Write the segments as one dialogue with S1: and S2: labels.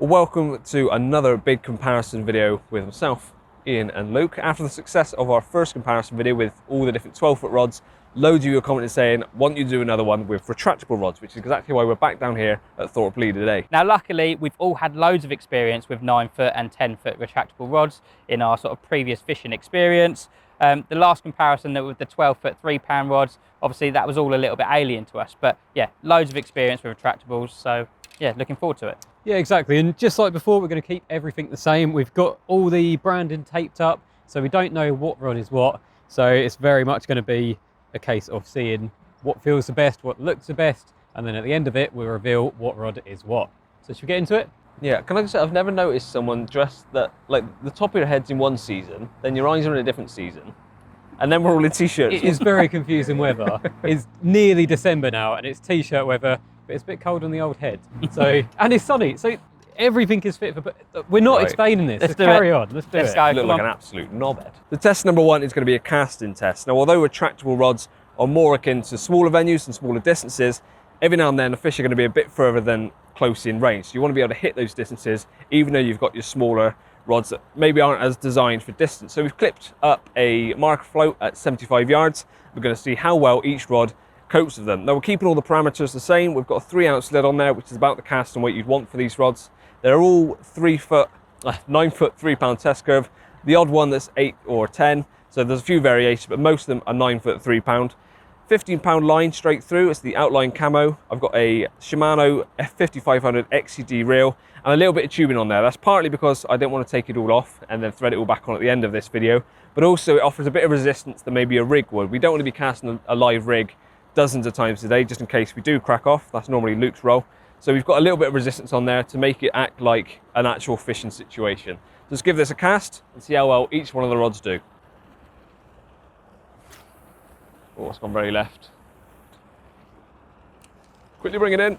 S1: Well, welcome to another big comparison video with myself, Ian and Luke. After the success of our first comparison video with all the different 12-foot rods, loads of you are commenting saying, want you to do another one with retractable rods, which is exactly why we're back down here at 𝘃𝗶𝗀𝗲 today.
S2: Now, luckily, we've all had loads of experience with 9-foot and 10-foot retractable rods in our sort of previous fishing experience. The last comparison with the 12-foot 3-pound rods, obviously that was all a little bit alien to us, but yeah, loads of experience with retractables, so yeah, looking forward to it.
S3: Yeah, exactly. And just like before, we're going to keep everything the same. We've got all the branding taped up, so we don't know what rod is what. So it's very much going to be a case of seeing what feels the best, what looks the best, and then at the end of it, we'll reveal what rod is what. So should we get into it?
S1: Yeah, can I just say, I've never noticed someone dressed that, like, the top of your head's in one season, then your eyes are in a different season, and then we're all in t-shirts.
S3: It is very confusing weather. It's nearly December now, and it's t-shirt weather, but it's a bit cold on the old head. So, and it's sunny, so everything is fit for, but we're not explaining this. Let's carry on. Let's do it.
S2: Go.
S1: You look like an absolute knobhead. The test number one is going to be a casting test. Now, although retractable rods are more akin to smaller venues and smaller distances, every now and then the fish are going to be a bit further than close in range. So you want to be able to hit those distances, even though you've got your smaller rods that maybe aren't as designed for distance. So we've clipped up a marker float at 75 yards. We're going to see how well each rod copes with them. Now, we're keeping all the parameters the same. We've got a 3-ounce lead on there, which is about the casting weight you'd want for these rods. They're all 9-foot 3-pound test curve. The odd one that's 8 or 10. So there's a few variations, but most of them are 9-foot 3-pound. 15-pound line straight through. It's the outline camo. I've got a Shimano F5500 XCD reel and a little bit of tubing on there. That's partly because I don't want to take it all off and then thread it all back on at the end of this video, but also it offers a bit of resistance that maybe a rig would. We don't want to be casting a live rig dozens of times a day, just in case we do crack off. That's normally Luke's role. So we've got a little bit of resistance on there to make it act like an actual fishing situation. Just give this a cast and see how well each one of the rods do. Oh, it's gone very left. Quickly bring it in.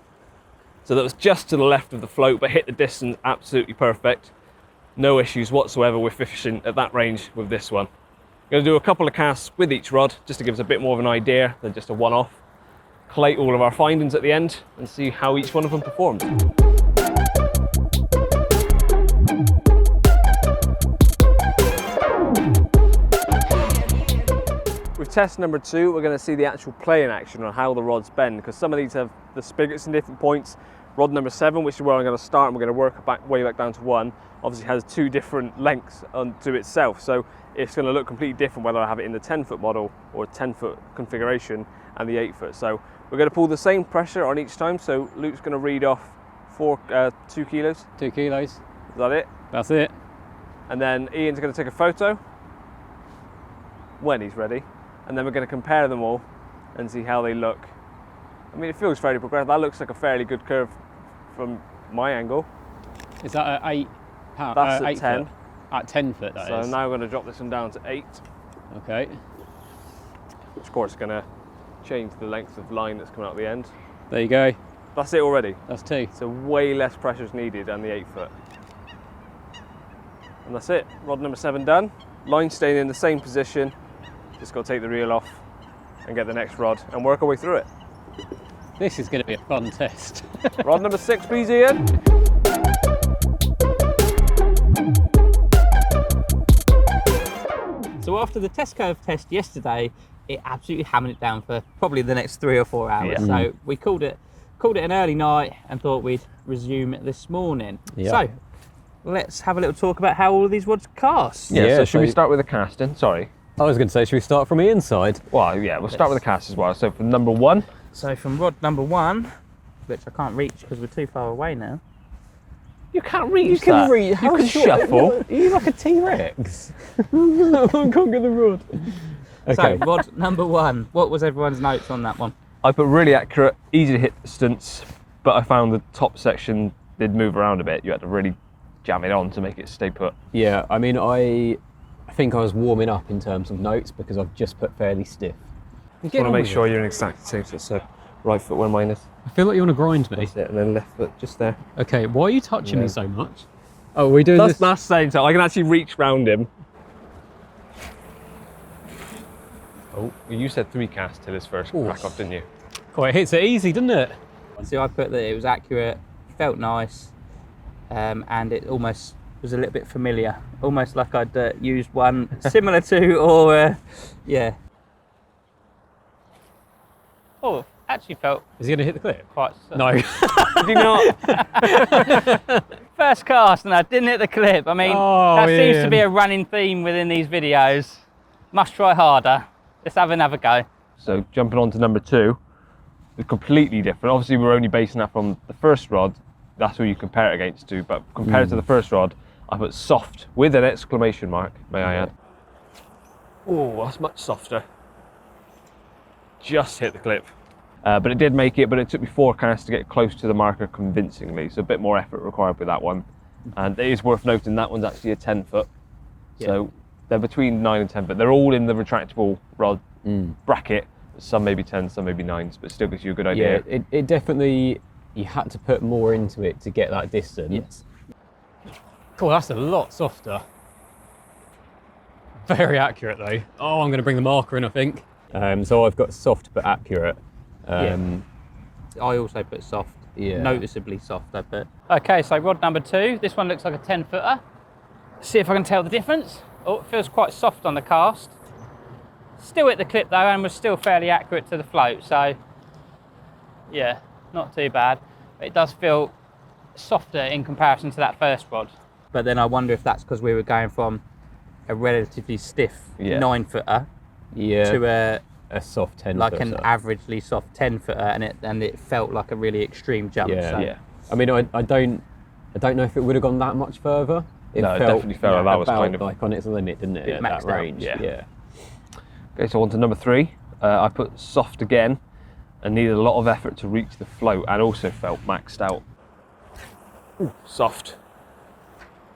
S1: So that was just to the left of the float, but hit the distance absolutely perfect. No issues whatsoever with fishing at that range with this one. I'm going to do a couple of casts with each rod, just to give us a bit more of an idea than just a one-off. Collate all of our findings at the end and see how each one of them performs. With test number 2, we're going to see the actual play in action on how the rods bend, because some of these have the spigots in different points. Rod number 7, which is where I'm going to start, and we're going to work way back down to 1, obviously has 2 different lengths onto itself, so it's going to look completely different whether I have it in the 10-foot model or 10-foot configuration and the 8-foot. So we're going to pull the same pressure on each time. So Luke's going to read off 2 kilos.
S3: 2 kilos.
S1: Is that it?
S3: That's it.
S1: And then Ian's going to take a photo when he's ready, and then we're going to compare them all and see how they look. I mean, it feels fairly progressive. That looks like a fairly good curve from my angle.
S3: Is that at 8 pound?
S1: That's at
S3: 8
S1: 10.
S3: Foot? At 10 foot, that is.
S1: So now we're going to drop this one down to 8.
S3: Okay.
S1: Which of course is going to change the length of line that's coming out the end.
S3: There you go.
S1: That's it already.
S3: That's 2.
S1: So way less pressure is needed than the 8-foot. And that's it. Rod number 7 done. Line staying in the same position. Just got to take the reel off and get the next rod and work our way through it.
S3: This is going to be a fun test.
S1: Rod number 6, please, Ian.
S2: So after the test curve test yesterday, it absolutely hammered it down for probably the next 3 or 4 hours.
S1: Yeah.
S2: So we called it an early night and thought we'd resume it this morning.
S3: Yeah.
S2: So let's have a little talk about how all of these rods cast.
S1: Yeah,
S3: Yeah,
S1: so should we
S3: so-
S1: start with the casting? Sorry.
S3: I was going to say, should we start from the inside?
S1: Well, yeah, we'll start with the cast as well. So for number 1.
S2: So from rod number 1, which I can't reach because we're too far away now.
S1: You can't reach
S3: You can read.
S1: You can shuffle.
S3: Are you like a T-Rex? I can't get the rod. Okay.
S2: So rod number 1, what was everyone's notes on that one?
S1: I put really accurate, easy to hit distance, but I found the top section did move around a bit. You had to really jam it on to make it stay put.
S3: Yeah, I mean, I think I was warming up in terms of notes because I've just put fairly stiff.
S1: You want to make sure you're in exactly the same foot. So right foot where mine is.
S3: I feel like you want to grind me.
S1: That's it, and then left foot just there.
S3: Okay, why are you touching
S1: Yeah.
S3: me so much? Oh, are we doing this?
S1: That's saying so. I can actually reach round him. Oh, you said 3 casts till his first crack off, didn't you?
S3: Oh, it hits it easy, doesn't it?
S2: See, I put that it was accurate, felt nice, and it almost was a little bit familiar, almost like I'd used one similar to, or yeah. Oh, actually felt.
S3: Is he going to hit the clip?
S2: Quite.
S3: No.
S1: Did you not?
S2: First cast and I didn't hit the clip. I mean, that seems to be a running theme within these videos. Must try harder. Let's have another go.
S1: So jumping on to number 2, it's completely different. Obviously we're only basing that from the first rod. That's who you compare it against to, but compared to the first rod, I put soft with an exclamation mark, may I add. Oh, that's much softer. Just hit the clip. But it did make it, but it took me 4 casts to get close to the marker convincingly, so a bit more effort required with that one. And it is worth noting that one's actually a 10 foot. So they're between 9 and 10 foot. They're all in the retractable rod bracket. Some maybe 10, some maybe 9s, but still gives you a good idea.
S3: Yeah, it definitely, you had to put more into it to get that distance.
S2: Yes.
S3: Cool, that's a lot softer. Very accurate though. Oh, I'm going to bring the marker in, I think. So I've got soft but accurate.
S2: I also put soft,
S3: Yeah.
S2: noticeably soft I put. Okay, so rod number 2. This one looks like a 10 footer. See if I can tell the difference. Oh, it feels quite soft on the cast. Still hit the clip though, and was still fairly accurate to the float. So yeah, not too bad. But it does feel softer in comparison to that first rod. But then I wonder if that's because we were going from a relatively stiff 9 footer to
S3: a soft 10
S2: like
S3: footer.
S2: an averagely soft 10 footer, and it felt like a really extreme jump.
S3: Yeah. I mean, I don't know if it would have gone that much further. It
S1: definitely felt like that was kind of
S3: like on its limit, didn't it? At
S2: maxed
S3: that
S2: out.
S3: range.
S1: Yeah. Okay, so on to number 3. I put soft again and needed a lot of effort to reach the float, and also felt maxed out. Ooh, soft.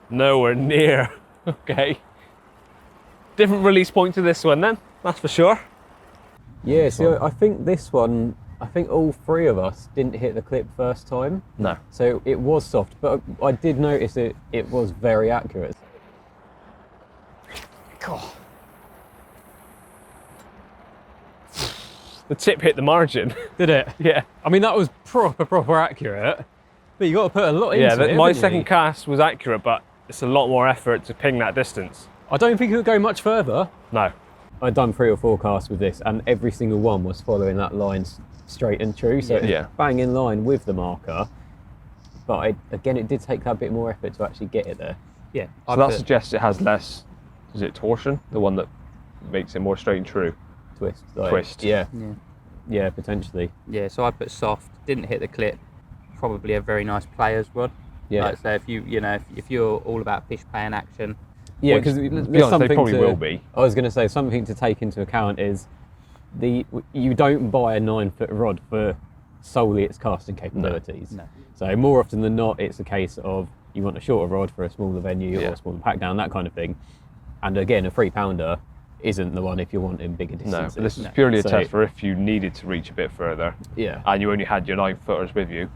S1: Nowhere near. Okay. Different release point to this one then, that's for sure.
S3: Yeah, so I think this one, I think all 3 of us didn't hit the clip first time.
S1: No.
S3: So it was soft, but I did notice it was very accurate.
S1: God. The tip hit the margin.
S3: Did it?
S1: Yeah.
S3: I mean, that was proper accurate, but you got to put a lot into it.
S1: Yeah, my
S3: haven't
S1: second
S3: you?
S1: cast was accurate, but it's a lot more effort to ping that distance.
S3: I don't think it would go much further.
S1: No.
S3: I'd done 3 or 4 casts with this, and every single one was following that line straight and true, so it's bang in line with the marker. But again, it did take that bit more effort to actually get it there.
S2: Yeah.
S1: So that suggests it has less, is it torsion? The one that makes it more straight and true?
S3: Twist. Yeah, potentially.
S2: Yeah, so I put soft, didn't hit the clip. Probably a very nice player's rod.
S3: Yeah.
S2: Like, so if if you're all about fish playing action.
S3: Yeah, because
S1: they probably will be.
S3: I was going to say, something to take into account is you don't buy a 9 foot rod for solely its casting capabilities.
S2: No.
S3: So more often than not, it's a case of you want a shorter rod for a smaller venue or a smaller pack down, that kind of thing. And again, a 3-pounder isn't the one if you're wanting bigger distances.
S1: No, this is purely a test for if you needed to reach a bit further.
S3: Yeah.
S1: And you only had your 9 footers with you,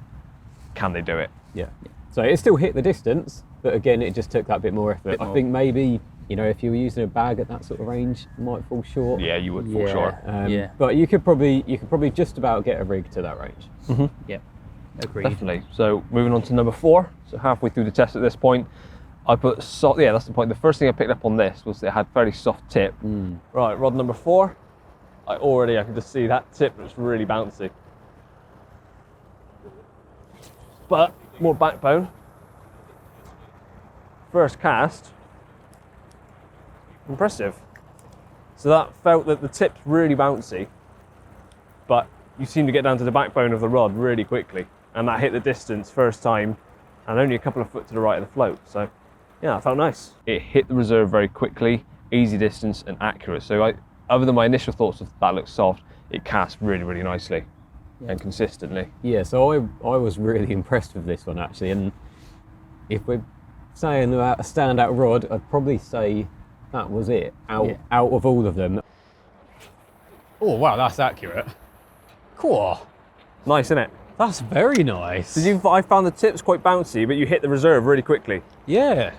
S1: can they do it?
S3: Yeah. So it still hit the distance, but again, it just took that bit more effort. I think maybe, if you were using a bag at that sort of range, it might fall short.
S1: Yeah, you would fall short.
S3: But you could probably just about get a rig to that range.
S1: Mm-hmm.
S2: Yeah, agreed.
S1: Definitely. So moving on to number 4. So halfway through the test at this point, I put soft. Yeah, that's the point. The first thing I picked up on this was it had fairly soft tip. Right, rod number 4. I can just see that tip. It's really bouncy, but more backbone. First cast, impressive. So that felt that the tip's really bouncy, but you seem to get down to the backbone of the rod really quickly, and that hit the distance first time, and only a couple of foot to the right of the float. So yeah, that felt nice. It hit the reserve very quickly, easy distance and accurate. So other than my initial thoughts of that looks soft, it cast really, really nicely and consistently.
S3: Yeah, so I was really impressed with this one actually, and if we're saying about a standout rod, I'd probably say that was it out of all of them. Oh wow, that's accurate. Cool.
S1: Nice, isn't it?
S3: That's very nice.
S1: I found the tips quite bouncy, but you hit the reserve really quickly.
S3: Yeah.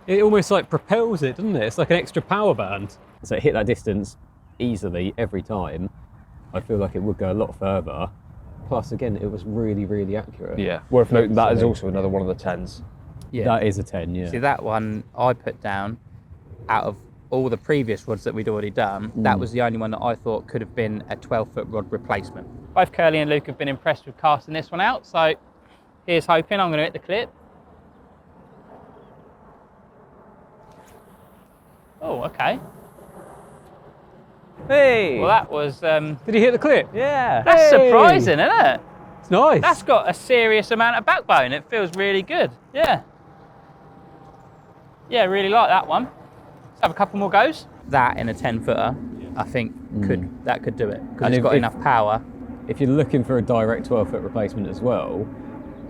S3: It almost like propels it, doesn't it? It's like an extra power band. So it hit that distance easily every time. I feel like it would go a lot further. plus again, it was really, really accurate.
S1: Yeah, worth noting that is
S3: So-
S1: also another one of the 10s.
S2: Yeah.
S3: That is a 10, yeah.
S2: See, that one I put down out of all the previous rods that we'd already done, that was the only one that I thought could have been a 12-foot rod replacement. Both Curly and Luke have been impressed with casting this one out, so here's hoping. I'm going to hit the clip. Oh, okay.
S1: Hey!
S2: Well, that was...
S3: Did he hit the clip?
S1: yeah!
S2: that's surprising, isn't it?
S3: It's nice.
S2: That's got a serious amount of backbone. It feels really good. Yeah. Yeah, really like that one. Let's have a couple more goes. That in a 10-footer, I think that could do it, because
S3: And
S2: it's
S3: if-
S2: got
S3: if-
S2: enough power.
S3: If you're looking for a direct 12-foot replacement as well,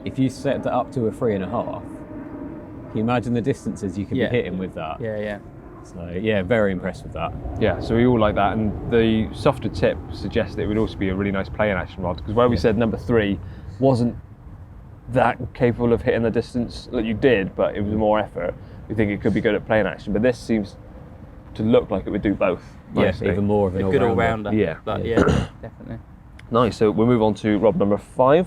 S3: if you set that up to a 3.5, can you imagine the distances you could
S2: Yeah.
S3: be hitting with that?
S2: Yeah, yeah.
S3: So yeah, very impressed with that.
S1: Yeah, so we all like that, and the softer tip suggests that it would also be a really nice play in action rod, because where we said number 3 wasn't that capable of hitting the distance that you did, but it was more effort, we think it could be good at play in action, but this seems to look like it would do both.
S3: Yes,
S1: nicely.
S3: even more of an
S2: A good
S3: all-rounder.
S2: all-rounder.
S1: Yeah.
S2: But
S3: Yeah.
S2: yeah, definitely.
S1: Nice, so we'll move on to rod number 5.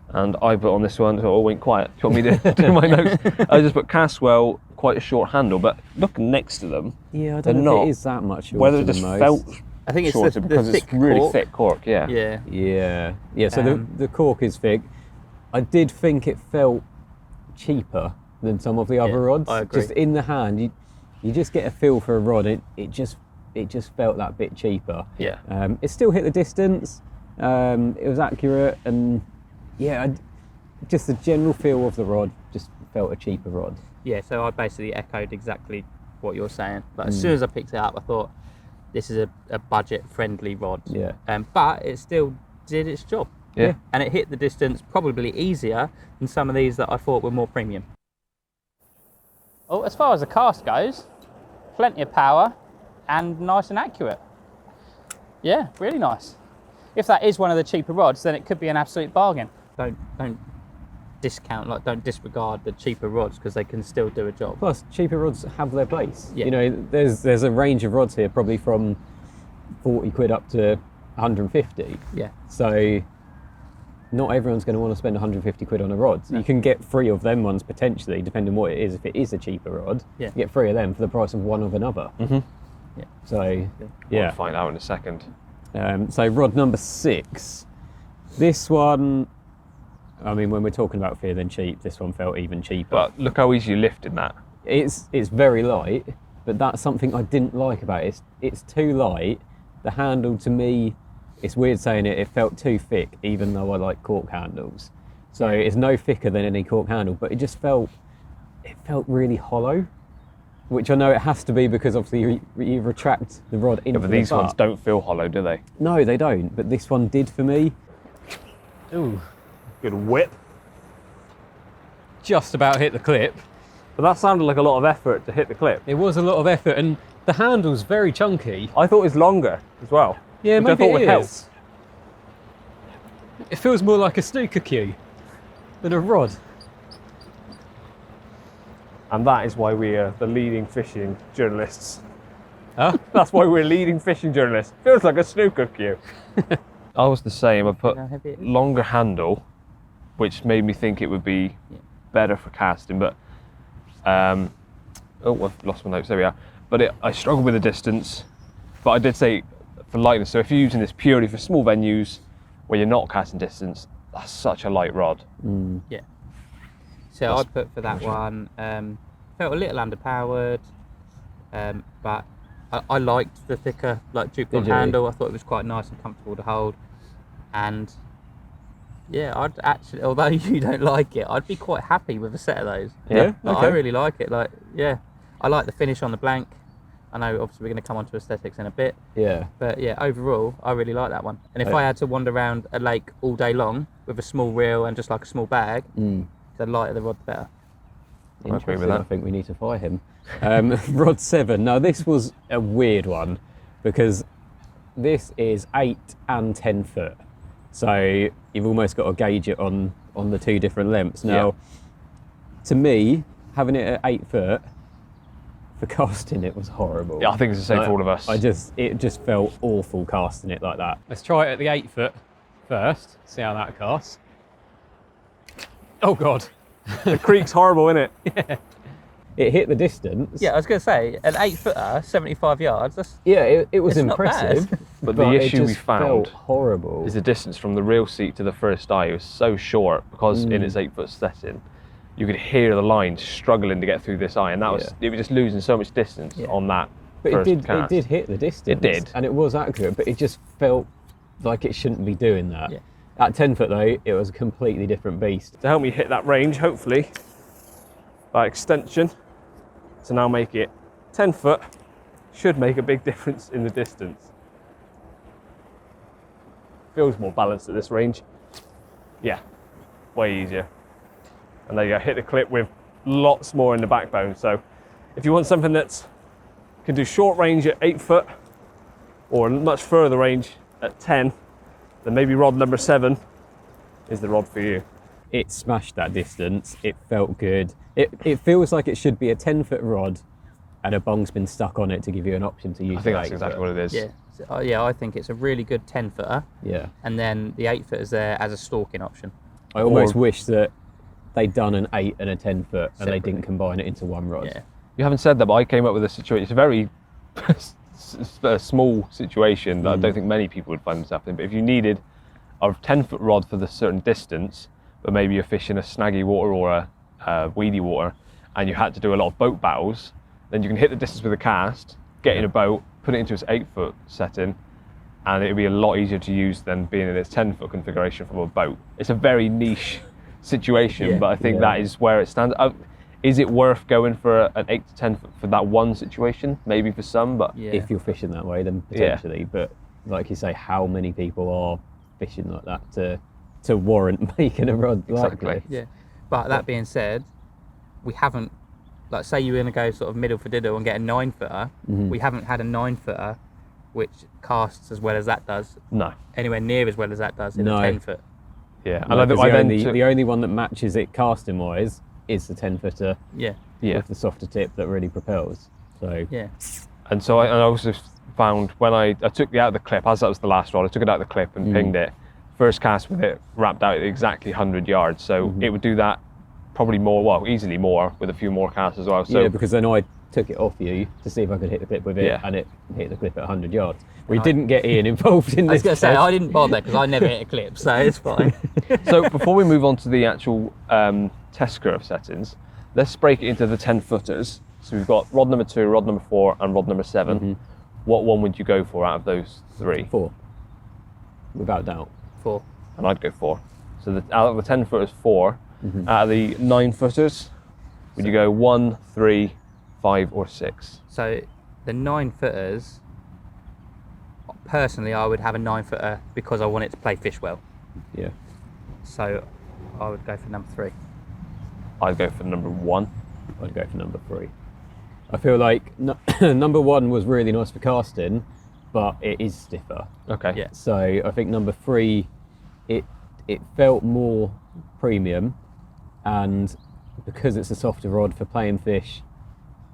S1: And I put on this one, so I went quiet. Do you want me to do my notes? I just put cast well, quite a short handle, but looking next to them,
S3: Yeah, I
S1: They're
S3: don't know
S1: not.
S3: if it is that much shorter
S1: whether it
S3: than
S1: just
S3: most.
S1: felt
S2: I think it's
S1: shorter
S2: the
S1: because
S2: thick
S1: it's really
S2: cork.
S1: thick cork, yeah.
S2: Yeah.
S3: Yeah, so the cork is thick. I did think it felt cheaper than some of the other rods.
S2: I agree.
S3: Just in the hand, you just get a feel for a rod. It just felt that bit cheaper.
S2: Yeah.
S3: It still hit the distance. It was accurate, and yeah, just the general feel of the rod just felt a cheaper rod.
S2: Yeah, so I basically echoed exactly what you're saying. But as soon as I picked it up, I thought this is a budget-friendly rod.
S3: Yeah.
S2: But it still did its job.
S1: Yeah.
S2: And it hit the distance probably easier than some of these that I thought were more premium. Oh, as far as the cast goes, plenty of power and nice and accurate. Yeah, really nice. If that is one of the cheaper rods, then it could be an absolute bargain. Don't discount, like don't disregard the cheaper rods, because they can still do a job.
S3: Plus, cheaper rods have their place.
S2: Yeah.
S3: You know, there's a range of rods here, probably from 40 quid up to 150.
S2: Yeah.
S3: So not everyone's going to want to spend 150 quid on a rod. So you can get 3 of them ones potentially, depending on what it is. If it is a cheaper rod,
S2: Yeah.
S3: you get 3 of them for the price of 1 of another.
S1: Mm-hmm.
S2: Yeah.
S3: So
S1: We'll
S3: yeah.
S1: find out in a second.
S3: So rod number 6. This one, I mean, when we're talking about fear then cheap, this one felt even cheaper.
S1: But look how easy you lifted that.
S3: It's very light, but that's something I didn't like about it. It's too light. The handle, to me, it's weird saying it, it felt too thick, even though I like cork handles. So it's no thicker than any cork handle, but it felt really hollow, which I know it has to be because obviously you retract the rod into
S1: Yeah, but
S3: the
S1: these ones
S3: butt.
S1: don't feel hollow, do they?
S3: No, they don't, but this one did for me. Ooh,
S1: Good whip.
S3: just about hit the clip.
S1: But that sounded like a lot of effort to hit the clip.
S3: It was a lot of effort, and the handle's very chunky.
S1: I thought it was longer as well.
S3: Yeah,
S1: which I
S3: maybe
S1: thought would
S3: it
S1: help.
S3: is. It feels more like a snooker cue than a rod.
S1: And that is why we are the leading fishing journalists.
S3: Huh?
S1: That's why we're leading fishing journalists. Feels like a snooker cue. I was the same. I put
S2: How heavy it is?
S1: longer handle, which made me think it would be better for casting. But oh, I've lost my notes. There we are. But I struggled with the distance. But I did say for lightness. So if you're using this purely for small venues where you're not casting distance, that's such a light rod.
S2: Yeah. So I put for that one, felt a little underpowered, but I liked the thicker, like Dupont
S3: Did you?
S2: handle. I thought it was quite nice and comfortable to hold. And yeah, I'd actually, although you don't like it, I'd be quite happy with a set of those.
S1: Yeah?
S2: Like,
S1: Okay.
S2: I really like it. Like, yeah, I like the finish on the blank. I know obviously we're going to come on to aesthetics in a bit,
S3: Yeah.
S2: but yeah, overall, I really like that one. And if I had to wander around a lake all day long with a small reel and just like a small bag, the lighter the rod, the better.
S1: I agree with
S3: Interesting.
S1: that.
S3: I think we need to fire him. Rod 7. Now this was a weird one because this is 8 and 10 foot. So you've almost got to gauge it on the 2 different lengths. Now, to me, having it at 8 foot, for casting it was horrible.
S1: Yeah, I think it's the same for all of us.
S3: It just felt awful casting it like that. Let's try it at the 8 foot. first, see how that casts. Oh God.
S1: The creek's horrible, isn't it?
S3: It hit the distance.
S2: Yeah, I was going to say, an 8-footer, 75 yards, that's...
S3: Yeah, it was
S2: It's not
S3: impressive.
S2: bad.
S1: But the issue
S3: it
S1: we
S3: just
S1: found
S3: felt horrible.
S1: is the distance from the reel seat to the first eye was so short because in its 8-foot setting, you could hear the line struggling to get through this eye, and that was it was just losing so much distance on that
S3: But
S1: first
S3: it
S1: cast.
S3: did hit the distance.
S1: It did.
S3: And it was accurate, but it just felt like it shouldn't be doing that.
S2: Yeah.
S3: At 10 foot though, it was a completely different beast.
S1: To help me hit that range, hopefully, by extension, to now make it 10 foot, should make a big difference in the distance. Feels more balanced at this range. Yeah, way easier. And there you go, hit the clip with lots more in the backbone. So if you want something that's can do short range at 8 foot or much further range at 10, then maybe rod number 7 is the rod for you.
S3: It smashed that distance. It felt good. It feels like it should be a 10-foot rod and a bong's been stuck on it to give you an option to use.
S1: I think that's exactly what it is.
S2: Yeah. So, yeah, I think it's a really good 10-footer.
S3: Yeah.
S2: And then the 8-footer's there as a stalking option.
S3: I almost wish that they'd done an 8 and a 10 foot and they didn't
S2: Separately.
S3: combine it into one rod.
S2: Yeah.
S1: You haven't said that, but I came up with a situation. It's a very a small situation that I don't think many people would find themselves in. But if you needed a 10-foot rod for the certain distance, but maybe you're fishing a snaggy water or a weedy water, and you had to do a lot of boat battles, then you can hit the distance with a cast, get in a boat, put it into its 8-foot setting, and it'd be a lot easier to use than being in its 10-foot configuration from a boat. It's a very niche situation, but I think that is where it stands. Is it worth going for an 8 to 10 foot for that one situation? Maybe for some, but
S3: If you're fishing that way, then potentially. But like you say, how many people are fishing like that to warrant making a rod like this?
S2: Yeah. But that being said, we haven't, like say you were going to go sort of middle for diddle and get a 9-footer, we haven't had a 9-footer which casts as well as that does,
S1: no.
S2: anywhere near as well as that does in a 10-foot.
S1: Yeah,
S3: No,
S1: and
S3: 'cause
S1: I
S3: the,
S1: then
S3: only,
S1: took-
S3: the only one that matches it casting wise is the 10-footer
S2: Yeah.
S3: with the softer tip that really propels. So
S2: Yeah.
S1: And so I also found when I took it out of the clip, as that was the last rod, I took it out of the clip and pinged it. First cast with it wrapped out at exactly 100 yards. So it would do that probably more, well, easily more with a few more casts as well. So
S3: yeah, because then I took it off you to see if I could hit the clip with it, and it hit the clip at 100 yards. We didn't get Ian involved in this.
S2: I was going to say,
S3: test.
S2: I didn't bother because I never hit a clip, so it's fine.
S1: So before we move on to the actual test curve settings, let's break it into the 10-footers. So we've got rod number 2, rod number 4, and rod number 7. What one would you go for out of those 3?
S3: 4, without doubt.
S2: 4.
S1: And I'd go 4. So out of the 10-footers, 4. Out of the 9-footers, would you go 1, 3, 5, or 6?
S2: So the 9-footers, personally, I would have a 9-footer because I want it to play fish well.
S3: Yeah.
S2: So I would go for number 3.
S1: I'd go for number 1.
S3: I'd go for number 3. I feel like number 1 was really nice for casting, but it is stiffer.
S1: Okay.
S2: Yeah.
S3: So I think number 3, it felt more premium, and because it's a softer rod for playing fish,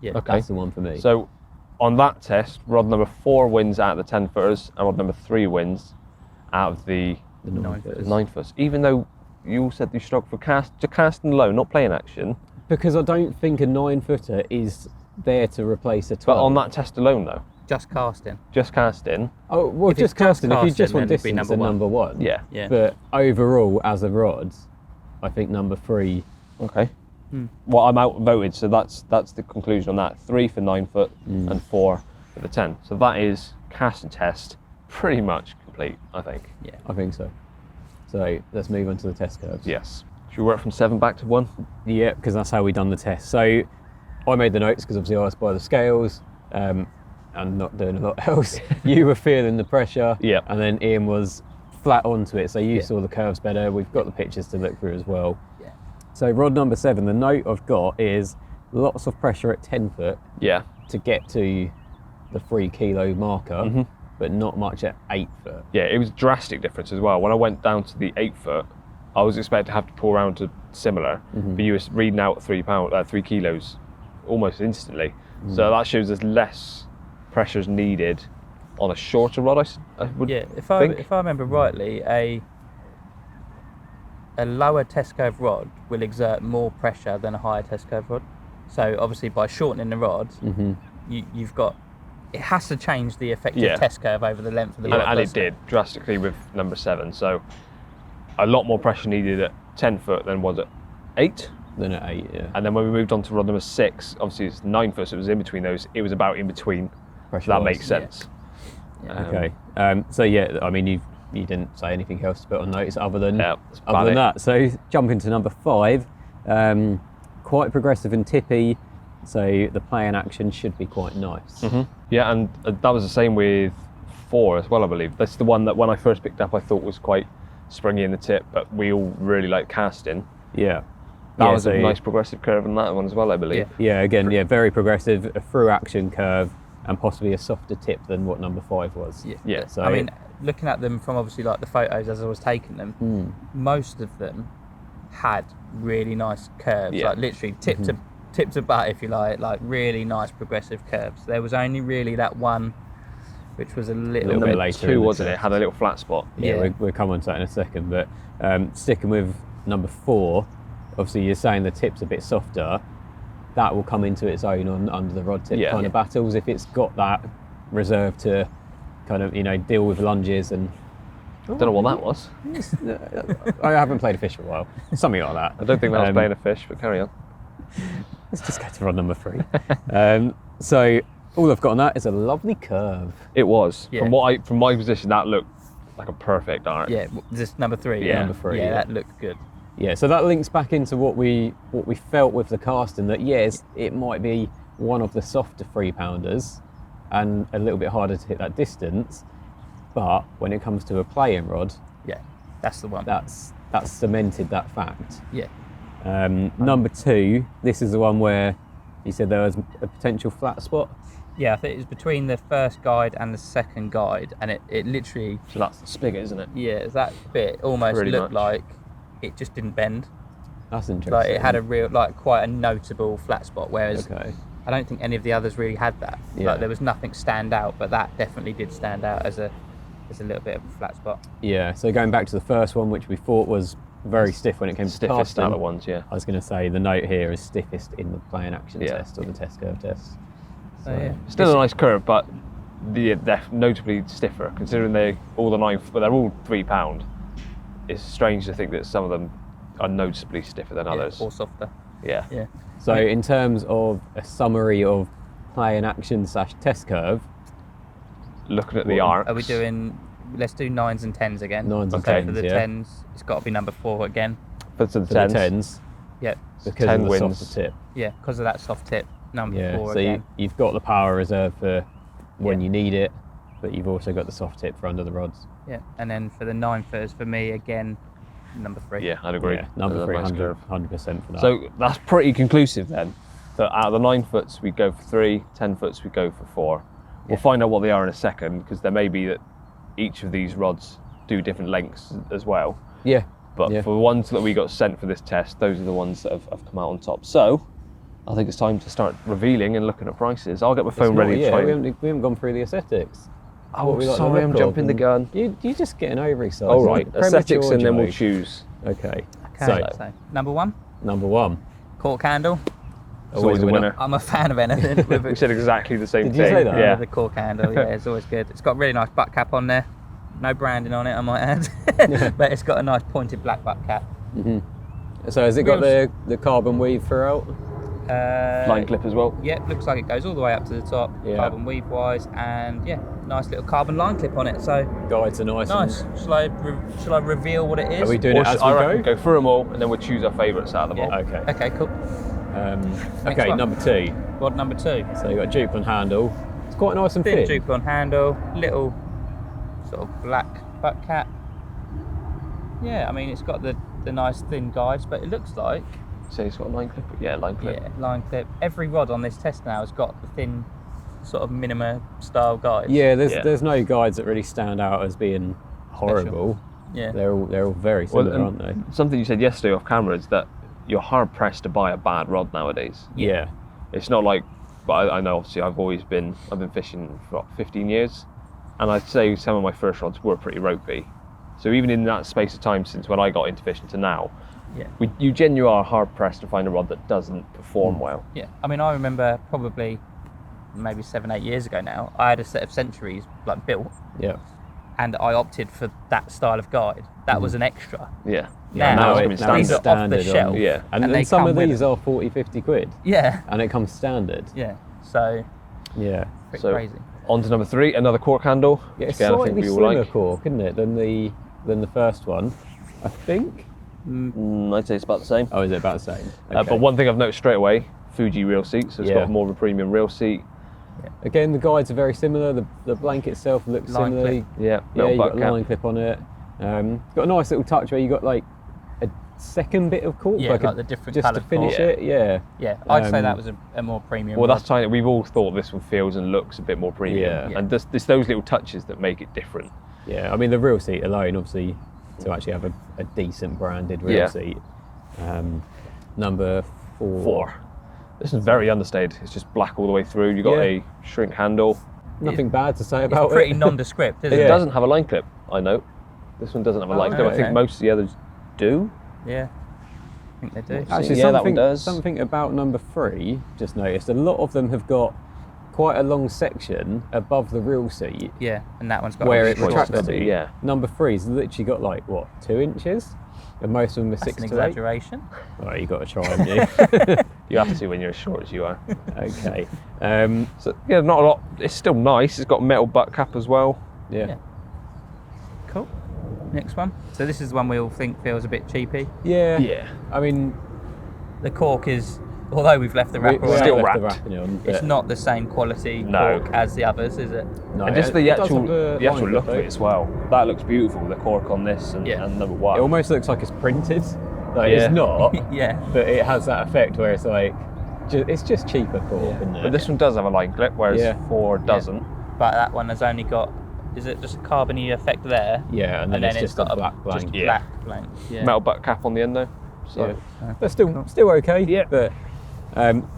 S2: Yeah.
S1: Okay.
S3: that's the one for me.
S1: So on that test, rod number 4 wins out of the 10-footers, and rod number 3 wins out of the
S3: the
S2: 9-footers.
S1: 9-footers. Even though you all said you struggled for casting low, not playing action.
S3: Because I don't think a 9-footer is there to replace a 12.
S1: But on that test alone, though,
S2: Just casting.
S1: just casting.
S3: Oh, well,
S2: If it's
S3: just casting.
S2: just
S3: If you just
S2: casting,
S3: want
S2: then it'd be
S3: distance,
S2: number
S3: then
S2: one.
S3: number 1.
S1: Yeah.
S2: Yeah.
S3: But overall, as a rod, I think number 3.
S1: Okay. Well, I'm outvoted, so that's the conclusion on that. 3 for 9-foot and 4 for the 10. So that is cast and test pretty much complete, I think.
S2: Yeah.
S3: I think so. So let's move on to the test curves.
S1: Yes. Should we work from 7 back to 1?
S3: Yeah, because that's how we done the test. So I made the notes because obviously I was by the scales and not doing a lot else. You were feeling the pressure.
S1: Yeah.
S3: And then Ian was flat onto it, so you saw the curves better. We've got the pictures to look through as well.
S2: Yeah.
S3: So rod number 7, the note I've got is lots of pressure at 10 foot
S1: Yeah.
S3: to get to the 3 kilo marker, but not much at 8 foot.
S1: Yeah, it was a drastic difference as well. When I went down to the 8-foot, I was expected to have to pull around to similar, but you were reading out 3 kilos almost instantly. So that shows there's less pressures needed on a shorter rod, I would
S2: Yeah. If
S1: think.
S2: I remember rightly, a a lower test curve rod will exert more pressure than a higher test curve rod. So obviously by shortening the rod, you've got, it has to change the effective test curve over the length of the rod.
S1: And it did drastically with number 7. So a lot more pressure needed at 10 foot than was at 8.
S3: Then at 8, yeah.
S1: And then when we moved on to rod number 6, obviously it's 9 foot, so it was in between those. It was about in between. So that makes sense.
S3: Okay. So yeah, I mean, you didn't say anything else to put on notice other than that. So jumping to number 5, quite progressive and tippy. So the play and action should be quite nice.
S1: Yeah, and that was the same with 4 as well, I believe. That's the one that when I first picked up, I thought was quite springy in the tip, but we all really like casting.
S3: Yeah.
S1: That was a nice progressive curve in that one as well, I believe.
S3: Yeah, again, very progressive, a through action curve, and possibly a softer tip than what number 5 was.
S2: Yeah.
S3: So,
S2: I mean, looking at them from obviously like the photos as I was taking them, most of them had really nice curves, like literally tip to butt, if you like really nice progressive curves. There was only really that one which was a little
S3: bit later.
S1: 2, wasn't it? Had a little flat spot.
S3: Yeah, we'll come on to that in a second, but sticking with number 4, obviously you're saying the tip's a bit softer. That will come into its own on under the rod tip kind of battles if it's got that reserve to kind of, deal with lunges and...
S1: Don't know what that was.
S3: I haven't played a fish for a while. Something like that.
S1: I don't think that was playing a fish, but carry on.
S3: Let's just go to rod number 3. So all I've got on that is a lovely curve.
S1: It was. Yeah. From my position, that looked like a perfect arc.
S2: Yeah, this number 3.
S1: Yeah.
S3: Number 3.
S2: Yeah, that looked good.
S3: Yeah, so that links back into what we felt with the casting, that yes, it might be one of the softer 3-pounders and a little bit harder to hit that distance, but when it comes to a playing rod,
S2: that's the one.
S3: That's cemented that fact.
S2: Yeah.
S3: Number 2, this is the one where you said there was a potential flat spot.
S2: Yeah, I think it was between the first guide and the second guide, and it literally...
S1: So that's the spigot, isn't it?
S2: Yeah, that bit almost
S1: Pretty
S2: looked
S1: much.
S2: like it just didn't bend.
S3: That's interesting.
S2: Like it had a real, quite a notable flat spot, whereas I don't think any of the others really had that.
S3: Yeah.
S2: Like there was nothing stand out, but that definitely did stand out as a little bit of a flat spot.
S3: Yeah, so going back to the first one, which we thought was very stiff when it came to
S1: Stiffest
S3: casting.
S1: out of ones, yeah.
S3: I was going to say the note here is stiffest in the play and action test or the test curve test.
S2: So,
S1: Still a nice curve, but they're notably stiffer considering they're all 3 pound. It's strange to think that some of them are noticeably stiffer than others.
S2: Or softer.
S1: Yeah.
S2: Yeah.
S3: So in terms of a summary of play and action / test curve,
S1: looking at the arcs.
S2: Are we doing? Let's do 9s and 10s again.
S3: 9s and
S2: So
S3: 10s,
S2: for the 10s, it's got to be number 4 again.
S1: For the
S3: for
S1: 10s.
S3: the 10s,
S2: Yep.
S3: because
S1: 10
S3: of the
S1: wins.
S3: softer tip.
S2: Yeah, because of that soft tip. Number 4
S3: So
S2: again.
S3: you've got the power reserve for when you need it, but you've also got the soft tip for under the rods.
S2: Yeah, and then for the 9-footers, for me again, number 3.
S1: Yeah, I'd agree.
S3: Yeah, number 3,
S1: Nice curve.
S3: 100% for that.
S1: So that's pretty conclusive then. That out of the 9 foots we go for 3, 10 foots we go for 4. We'll find out what they are in a second, because there may be that each of these rods do different lengths as well.
S3: Yeah.
S1: But for the ones that we got sent for this test, those are the ones that have come out on top. So I think it's time to start revealing and looking at prices. I'll get my phone ready to try.
S3: We haven't gone through the aesthetics.
S1: Oh, sorry, I'm jumping the gun.
S3: You're just getting overexcited.
S1: All right,
S3: Premature
S1: aesthetics, and then we'll
S3: joke.
S1: choose.
S3: Okay.
S2: Okay,
S3: So,
S2: so number 1,
S3: number 1.
S2: cork handle.
S1: It's always a winner.
S2: I'm a fan of anything with
S1: We
S2: it.
S1: said exactly the same
S3: Did
S1: thing.
S3: you say that?
S1: Yeah.
S2: The cork handle, yeah, it's always good. It's got a really nice butt cap on there. No branding on it, I might add. But it's got a nice pointed black butt cap.
S3: So has it got the carbon weave throughout?
S1: Line clip as well.
S2: Yeah, looks like it goes all the way up to the top, carbon weave wise, and nice little carbon line clip on it. So
S3: Guides are nice.
S2: nice. Shall I reveal what it is?
S3: Are we doing it as we
S1: I reckon
S3: go?
S1: go through them all, and then we'll choose our favourites out of them all.
S3: Okay.
S2: Okay, cool.
S3: Okay,
S2: one.
S3: number 2.
S2: Rod number 2.
S3: So you've got Duke on handle. It's quite nice and
S2: Thin
S3: fit.
S2: Duke on handle, little sort of black butt cap. Yeah, I mean it's got the nice thin guides, but it looks like
S1: So it's got a line clip. Yeah, line clip.
S2: yeah, line clip. Every rod on this test now has got the thin sort of minima style guides.
S3: Yeah, there's no guides that really stand out as being horrible.
S2: Yeah.
S3: They're all very similar, aren't they?
S1: Something you said yesterday off camera is that you're hard pressed to buy a bad rod nowadays.
S3: Yeah.
S1: It's not like, but I know obviously I've been fishing for 15 years, and I'd say some of my first rods were pretty ropey, So even in that space of time since when I got into fishing to now,
S2: Yeah.
S1: you genuinely are hard pressed to find a rod that doesn't perform well.
S2: Yeah. I mean, I remember probably maybe 7-8 years ago now, I had a set of Centuries like built,
S3: Yeah.
S2: and I opted for that style of guide. That was an extra.
S1: Yeah.
S2: Now,
S1: it's
S3: it-
S1: going to
S3: now
S1: be
S2: these
S3: it's
S1: standard.
S2: are off the
S3: standard on-
S2: shelf.
S1: Yeah.
S3: And
S2: they
S3: then some
S2: come
S3: of
S2: with
S3: these
S2: it.
S3: are 40, 50 quid.
S2: Yeah.
S3: And it comes standard.
S2: Yeah. So
S3: Yeah.
S2: pretty
S1: So
S2: crazy.
S1: on to number 3, another cork handle.
S3: Yeah, it's
S1: Again, I think
S3: slightly
S1: we all
S3: slimmer
S1: like.
S3: cork, isn't it, than the first one? I think.
S1: I'd say it's about the same.
S3: Oh, is it about the same?
S1: But one thing I've noticed straight away, Fuji reel seat. So it's
S3: Yeah.
S1: got more of a premium reel seat.
S3: Again, the guides are very similar. The blanket itself looks
S2: Line
S3: similarly.
S1: Yeah.
S3: Yeah,
S1: Little
S3: you got
S1: butt
S3: a
S1: cap.
S3: line clip on it. Got a nice little touch where you got like a second bit of cork,
S2: Yeah, like the different
S3: just to
S2: coloured
S3: finish
S2: cork.
S3: it. Yeah.
S2: Yeah. I'd say
S3: Um,
S2: that was a more premium.
S1: Well,
S2: rod.
S1: that's tiny. We've all thought this one feels and looks a bit more premium.
S3: Yeah.
S1: And there's those little touches that make it different.
S3: Yeah, I mean the reel seat alone, obviously, to actually have a decent branded reel
S1: Yeah.
S3: seat. Number 4.
S1: 4. This is very understated. It's just black all the way through. You've got
S3: Yeah.
S1: a shrink handle.
S3: Nothing bad to say
S2: It's
S3: about
S2: pretty
S3: it.
S2: nondescript, isn't
S1: It
S2: it?
S1: doesn't have a line clip, I know. This one doesn't have a line clip. I think
S2: okay.
S1: most of the others do.
S2: Yeah. I think they do.
S3: Actually,
S1: Yeah, that one
S3: something,
S1: does.
S3: something about number 3, just noticed, a lot of them have got quite a long section above the reel seat
S2: Yeah, and that one's got
S3: where
S2: a
S3: it
S2: short
S3: retracts
S2: stop.
S3: to.
S1: yeah.
S3: Number 3's literally got like, what, 2 inches? And most of them are
S2: That's
S3: 6
S2: an
S3: to 8.
S2: exaggeration.
S3: Oh, you got to try, haven't you?
S1: You have to when you're as short as you are.
S3: Okay.
S1: So yeah, not a lot. It's still nice. It's got a metal butt cap as well.
S3: Yeah.
S2: Yeah. Cool. Next one. So this is the one we all think feels a bit cheapy.
S3: Yeah.
S1: Yeah.
S3: I mean,
S2: The cork is, although we've left the
S3: we
S2: wrapper on,
S1: still
S3: have left the
S1: wrapped.
S3: wrapping on.
S2: it's
S3: but
S2: not the same quality
S1: No.
S2: cork as the others, is it?
S3: no,
S1: And just
S3: it
S1: the
S3: does
S1: actual
S3: have a
S1: the actual
S3: line
S1: look
S3: clip,
S1: of it
S3: though.
S1: as well. That looks beautiful. The cork on this and,
S2: Yeah.
S1: and number
S3: It
S1: 1.
S3: almost looks like it's printed. Like
S1: Yeah.
S3: it's not,
S2: Yeah.
S3: but it has that effect where it's like, it's just cheaper cork,
S2: Yeah.
S3: isn't it?
S1: But this one does have a line clip, whereas
S3: Yeah.
S1: 4 doesn't.
S2: But that one has only got, is it just a carbony effect there?
S3: Yeah, and then it's just a
S2: got
S3: black blank.
S2: Just
S1: Yeah.
S2: black blank. Yeah.
S1: Metal butt cap on the end though. So
S3: Yeah. They're still okay.
S1: Yeah.
S3: But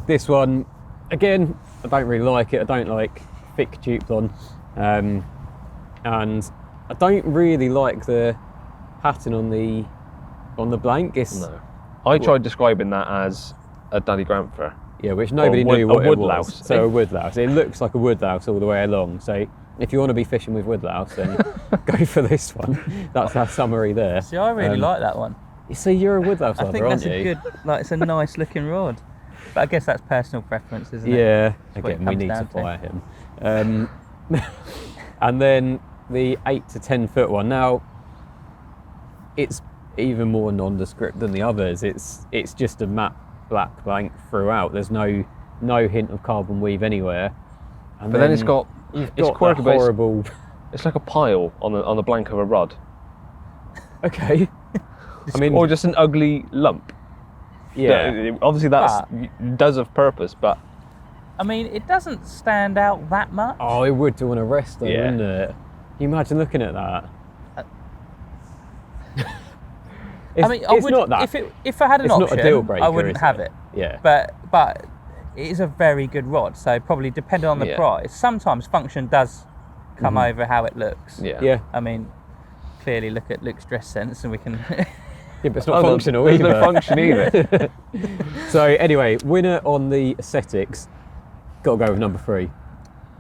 S3: this one, again, I don't really like it. I don't like thick duplon, and I don't really like the pattern on the blank. It's
S1: no. I tried describing that as a Danny Gramfer.
S3: yeah, which nobody
S1: Or wood-
S3: knew
S1: a
S3: what it was.
S1: woodlouse.
S3: So a woodlouse. It looks like a woodlouse all the way along. So if you want to be fishing with woodlouse, then go for this one. That's our summary there.
S2: See, I really like that one.
S3: You see, you're a woodlouse
S2: I
S3: lover,
S2: think
S3: aren't
S2: that's
S3: you?
S2: a good, like, it's a nice looking rod. But I guess that's personal preference, isn't it?
S3: Yeah,
S2: what it
S3: again, we
S2: comes
S3: need to
S2: down to.
S3: fire him. And then the 8 to 10 foot one. Now, it's even more nondescript than the others. It's just a matte black blank throughout. There's no hint of carbon weave anywhere. And
S1: But then it's got
S3: you've
S1: it's
S3: got
S1: quirky,
S3: that
S1: but it's-
S3: horrible.
S1: it's like a pile on the blank of a rod.
S3: Okay. I mean,
S1: Or just an ugly lump.
S3: yeah.
S1: Obviously that's does have purpose, but
S2: I mean, it doesn't stand out that much.
S3: Oh, it would do on a rest though,
S1: Yeah.
S3: wouldn't it? Can you imagine looking at that?
S2: I mean, I
S3: it's
S2: would,
S3: not that.
S2: if I had an
S3: it's not a
S2: option,
S3: deal breaker,
S2: I wouldn't
S3: is
S2: have
S3: it?
S2: it.
S3: Yeah.
S2: But it is a very good rod, so probably depending on the
S1: Yeah.
S2: price, sometimes function does come over how it looks.
S1: yeah.
S3: Yeah.
S2: I mean, clearly look at Luke's dress sense, and we can.
S3: Yeah, but it's not
S1: Oh,
S3: functional
S1: there's
S3: either.
S1: no function either.
S3: So anyway, winner on the aesthetics. Got to go with number 3.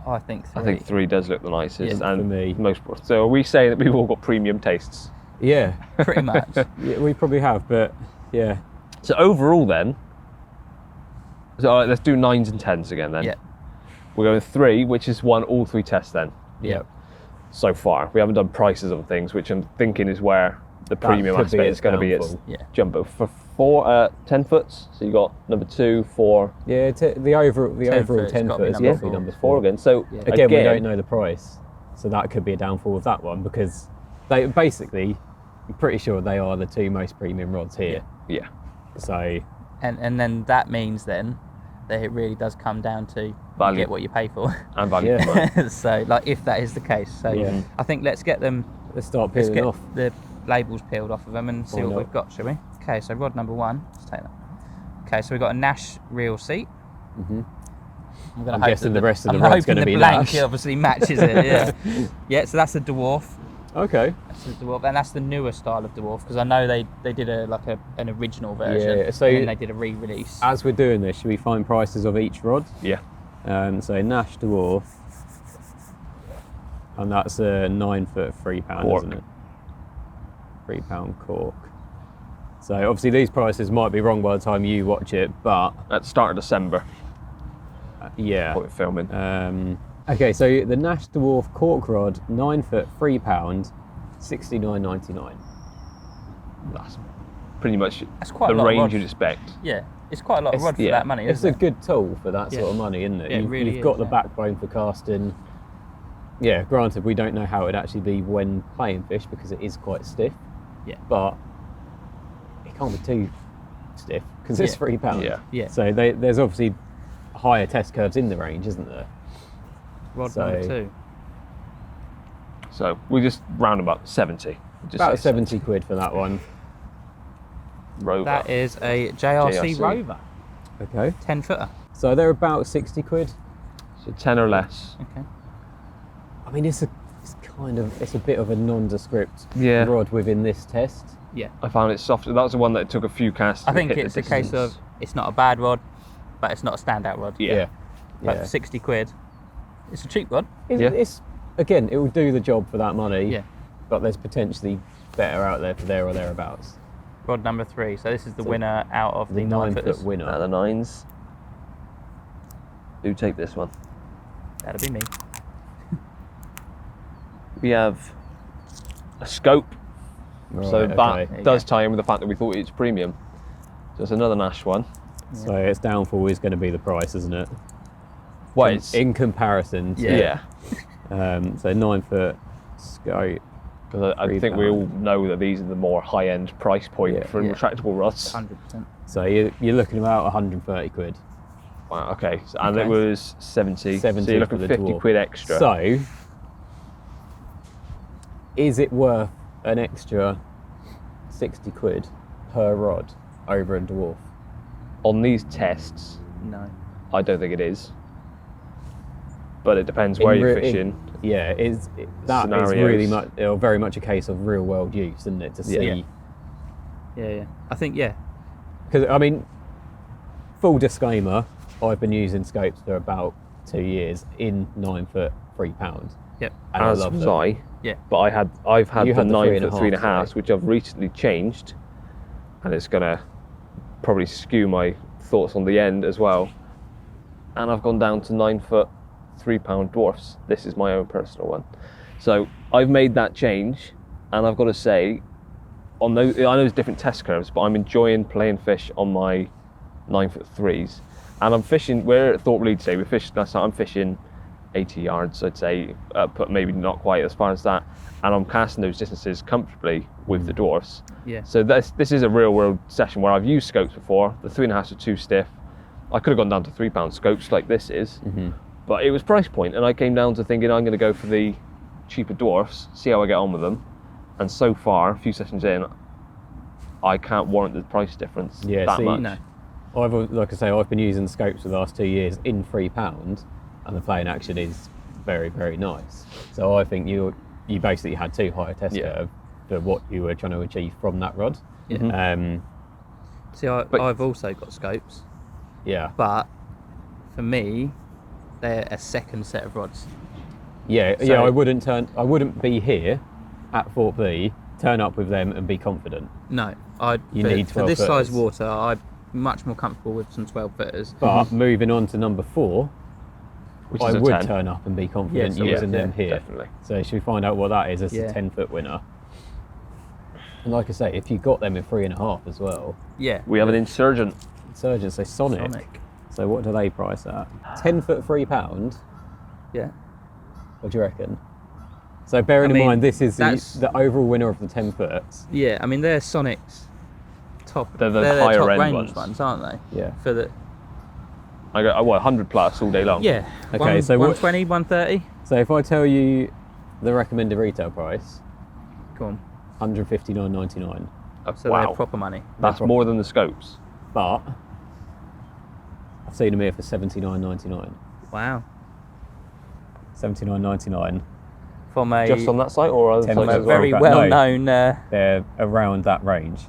S2: I think three.
S1: I think 3 does look the nicest
S3: Yeah,
S1: and
S3: for me.
S1: most. So are we saying that we've all got premium tastes?
S3: Yeah,
S2: pretty much.
S3: yeah, we probably have, but yeah,
S1: So overall then, so all right, let's do 9s and 10s again then.
S2: Yeah.
S1: We're going 3, which is won all 3 tests then.
S3: yeah.
S1: So far, we haven't done prices on things, which I'm thinking is where the premium
S3: could be
S1: aspect
S3: its
S1: is going to be its
S3: downfall.
S2: Yeah.
S1: jump. But for 10 foots, so you got number 2, 4,
S3: Yeah, the overall
S2: 10
S3: foot
S2: foot's
S3: 10
S2: gotta
S3: foot
S2: be
S3: is
S2: number
S3: definitely
S2: four.
S3: number
S1: 4
S3: 4.
S1: again. So
S2: Yeah.
S3: Again, we don't know the price, so that could be a downfall of that one because they basically, I'm pretty sure they are the 2 most premium rods here.
S1: Yeah.
S3: So
S2: And then that means then that it really does come down to you
S1: Value.
S2: get what you pay for.
S1: And value
S3: Yeah.
S1: for money.
S2: So, like, if that is the case, so
S3: Yeah.
S2: I think let's get them.
S3: let's start
S2: Let's
S3: peeling
S2: get
S3: off.
S2: the labels peeled off of them and see
S3: Why
S2: what
S3: not?
S2: we've got, shall we? Okay, so rod number 1. Let's take that. Okay, so we've got a Nash reel seat.
S3: Mhm.
S2: I'm, gonna
S3: I'm
S2: hope
S3: guessing
S2: that
S3: the rest of the
S2: I'm
S3: rod's
S2: hoping
S3: gonna
S2: the
S3: be
S2: blank
S3: Nash.
S2: obviously matches it. Yeah. Yeah. So that's a dwarf.
S3: Okay.
S2: That's the dwarf, and that's the newer style of dwarf, because I know they did an original version,
S3: Yeah, so
S2: and then they did a re-release.
S3: As we're doing this, should we find prices of each rod?
S1: Yeah.
S3: So Nash Dwarf, and that's a 9 foot £3,
S1: Cork.
S3: isn't it? £3 cork. So obviously these prices might be wrong by the time you watch it, but
S1: At the start of December,
S3: yeah.
S1: what we're filming.
S3: Okay, so the Nash Dwarf cork rod, 9 foot £3, $69.99.
S1: That's pretty much
S2: That's quite
S1: the
S2: a lot of
S1: range
S2: rods.
S1: you'd expect.
S2: Yeah, it's quite a lot of rod for
S1: yeah,
S2: that money,
S3: It's
S2: isn't
S3: a good tool for that
S2: Yeah.
S3: sort of money, isn't it?
S2: Yeah, it really
S3: You've got
S2: is,
S3: the
S2: yeah.
S3: backbone for casting. Yeah, granted, we don't know how it'd actually be when playing fish because it is quite stiff.
S2: Yeah.
S3: But it can't be too stiff because it's
S2: Yeah.
S3: £3.
S1: Yeah.
S2: Yeah.
S3: So there's obviously higher test curves in the range, isn't there?
S2: Rod
S3: So-
S2: number 2.
S1: So we just round about 70. Just
S3: About
S1: say
S3: 70 quid for that one.
S1: Rover.
S2: That is a JRC
S1: JRC.
S2: Rover,
S3: Okay.
S2: 10 footer.
S3: So they're about 60 quid.
S1: So 10 or less.
S2: Okay.
S3: I mean, it's a bit of a nondescript
S1: Yeah.
S3: rod within this test.
S2: Yeah.
S1: I found it soft. That was the one that took a few casts.
S2: I
S1: to
S2: think
S1: hit the
S2: it's a case
S1: distance.
S2: of it's not a bad rod, but it's not a standout rod.
S1: Yeah.
S2: But
S3: Yeah.
S2: for 60 quid, it's a cheap rod.
S1: Yeah.
S3: It's again, it will do the job for that money.
S2: Yeah.
S3: But there's potentially better out there for there or thereabouts.
S2: Rod number 3. So this is the
S3: So
S2: winner out of the
S3: The 9
S2: 9-footers.
S3: foot winner.
S1: Out of the 9s. Who take this one?
S2: That'll be me.
S1: We have a scope. So
S3: Right,
S1: that
S3: okay.
S2: There you
S1: does
S2: go.
S1: tie in with the fact that we thought it's premium. So it's another Nash one.
S3: So its downfall is going to be the price, isn't it?
S1: Well,
S3: In-
S1: it's
S3: in comparison to
S1: yeah.
S3: so 9 foot scope.
S1: Because I think we all know that these are the more high-end price point
S3: Yeah.
S1: for
S2: Yeah.
S1: retractable rods.
S2: 100%.
S3: So you're looking about 130 quid.
S1: Wow, okay. So, and
S2: Okay.
S1: it was 70.
S3: 70
S1: so you're
S3: for
S1: looking
S3: the
S1: 50
S3: dwarf.
S1: quid extra.
S3: So is it worth an extra 60 quid per rod over a dwarf?
S1: on these tests,
S2: No.
S1: I don't think it is. But it depends where you're fishing.
S3: Yeah, that is really much, very much a case of real world use, isn't it? To see,
S2: Yeah. I think, yeah.
S3: because I mean, full disclaimer, I've been using scopes for about 2 years in 9 foot £3,
S2: Yep.
S3: and
S1: As
S3: I love
S1: was
S3: them.
S1: I.
S2: Yeah.
S1: But I've had
S3: You
S1: the
S3: had the
S1: 9 foot
S3: 3.5,
S1: 3.5,
S3: sorry.
S1: which I've recently changed, and it's gonna probably skew my thoughts on the end as well. And I've gone down to 9 foot £3 dwarfs. This is my own personal one. So I've made that change, and I've got to say, on those, I know there's different test curves, but I'm enjoying playing fish on my 9 foot 3s. And I'm fishing, we're at Thorpe Lead today, we fished last night, I'm fishing 80 yards, I'd say, but maybe not quite as far as that. And I'm casting those distances comfortably with the dwarfs.
S2: Yeah.
S1: So this is a real world session where I've used scopes before. The 3.5s are too stiff. I could have gone down to £3 scopes like this is, but it was price point, and I came down to thinking I'm going to go for the cheaper dwarfs, see how I get on with them. And so far, a few sessions in, I can't warrant the price difference that much.
S2: No.
S3: Like I say, I've been using scopes for the last 2 years in £3, and the playing action is very, very nice. So I think you basically had too high a test curve for what you were trying to achieve from that rod.
S2: Yeah. See,
S1: But-
S2: I've also got scopes,
S3: Yeah,
S2: but for me, they're a second set of rods.
S3: yeah.
S2: So-
S3: I wouldn't be here at Thorpe Lee, turn up with them and be confident.
S2: No,
S3: You need
S2: for
S3: 12
S2: this size
S3: footers.
S2: water, I'm much more comfortable with some 12 footers.
S3: But moving on to number 4,
S1: Which
S3: I
S1: is a
S3: would
S1: 10.
S3: turn up and be confident
S2: Yes,
S3: using
S2: yeah,
S3: them here.
S1: Definitely.
S3: So should we find out what that is? It's
S2: Yeah.
S3: a 10-foot winner. And like I say, if you got them in 3.5 as well,
S2: Yeah.
S1: We have an insurgent.
S3: Insurgents, say Sonic.
S2: Sonic.
S3: So what do they price at? 10 foot £3.
S2: Yeah.
S3: What do you reckon? So bearing in
S2: mean,
S3: mind this is
S2: that's-
S3: the overall winner of the 10 foots.
S2: Yeah, I mean, they're Sonic's top.
S1: They're the
S2: their
S1: higher
S2: top
S1: end
S2: range
S1: ones.
S2: aren't they?
S3: Yeah.
S2: For the
S1: I go 100 plus all day long.
S2: yeah.
S3: Okay, so what-
S2: 120, 130.
S3: So if I tell you the recommended retail price,
S2: Go on.
S3: £159.99.
S2: So
S1: Wow.
S2: they're proper money.
S1: That's more than the scopes.
S3: But I've seen them here for £79.99.
S2: Wow.
S3: £79.99
S2: from a
S1: Just on that site or other
S3: 10
S1: sites
S2: from a
S1: as well?
S2: very
S3: No.
S2: well-known.
S3: They're around that range.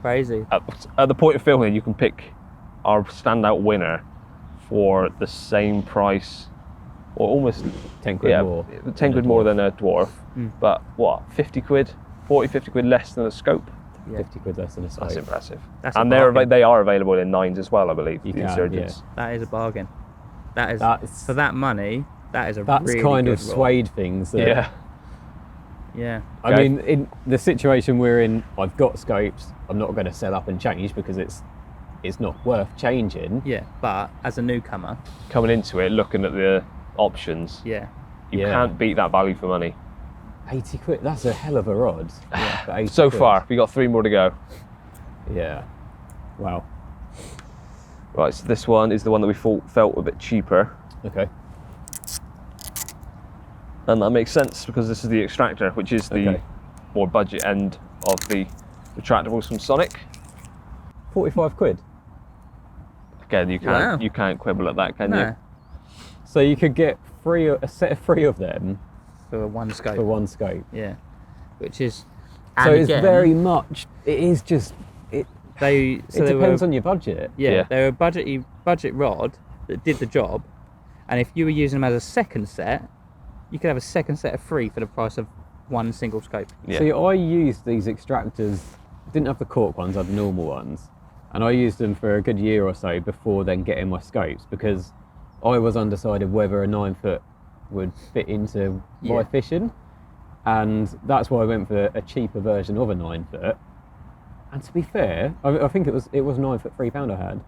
S2: Crazy.
S1: At the point of filming, you can pick our standout winner for the same price, or almost
S3: 10 quid more.
S1: 10 quid more than a dwarf. But what, 50 quid, 40, 50 quid less than a scope?
S2: Yeah.
S3: 50 quid less than a scope.
S1: That's impressive.
S2: That's a
S1: and
S2: bargain.
S1: they are available in 9s as well, I believe.
S3: You
S1: the
S3: can,
S1: Insurgents.
S2: That is a bargain. That's
S3: That's
S2: for that money. That is a
S3: that's
S2: really
S3: kind
S2: good
S3: of
S2: rod.
S3: swayed things. That,
S1: Yeah.
S2: Yeah.
S3: I
S1: Okay.
S3: mean, in the situation we're in, I've got scopes. I'm not going to sell up and change because it's not worth changing.
S2: Yeah. But as a newcomer,
S1: Coming into it, looking at the options,
S2: yeah.
S1: you
S3: Yeah.
S1: can't beat that value for money.
S3: 80 quid. That's a hell of a rod. for 80
S1: So
S3: quid.
S1: far, we got 3 more to go.
S3: Yeah. Wow.
S1: Right, so this one is the one that we felt a bit cheaper.
S3: Okay.
S1: And that makes sense because this is the extractor, which is the
S3: Okay.
S1: more budget end of the retractables from Sonic.
S3: 45 quid.
S1: Again,
S2: Wow.
S1: you can't quibble at that, can
S2: No.
S1: you?
S3: So you could get a set of 3 of them
S2: For one scope.
S3: for one scope.
S2: Yeah. Which is.
S3: So
S2: and
S3: it's
S2: again,
S3: very much. It is just. It depends on your budget.
S2: Yeah,
S1: Yeah.
S2: they're a budget rod that did the job, and if you were using them as a second set, you could have a second set of 3 for the price of one single scope.
S1: Yeah.
S3: See, I used these extractors. Didn't have the cork ones. I had the normal ones, and I used them for a good year or so before then getting my scopes because I was undecided whether a 9-foot would fit into my
S2: Yeah.
S3: fishing, and that's why I went for a cheaper version of a 9-foot. And to be fair, I think it was 9-foot £3 I had,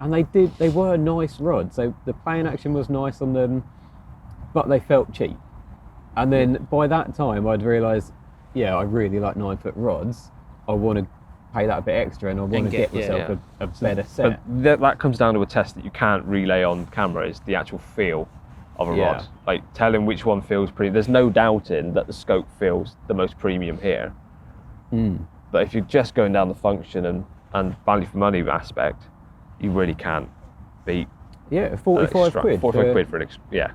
S3: and they were nice rods. So the playing action was nice on them, but they felt cheap. And then by that time, I'd realised, yeah, I really like 9-foot rods. I want to pay that a bit extra, and I want to
S2: get-
S3: get myself
S1: yeah.
S3: a better set.
S1: But that comes down to a test that you can't relay on camera, is the actual feel of a
S3: Yeah.
S1: rod. Like telling which one feels pretty. There's no doubting that the scope feels the most premium here. But if you're just going down the function and value for money aspect, you really can't beat
S3: Yeah, 45 quid.
S1: 45 quid for yeah.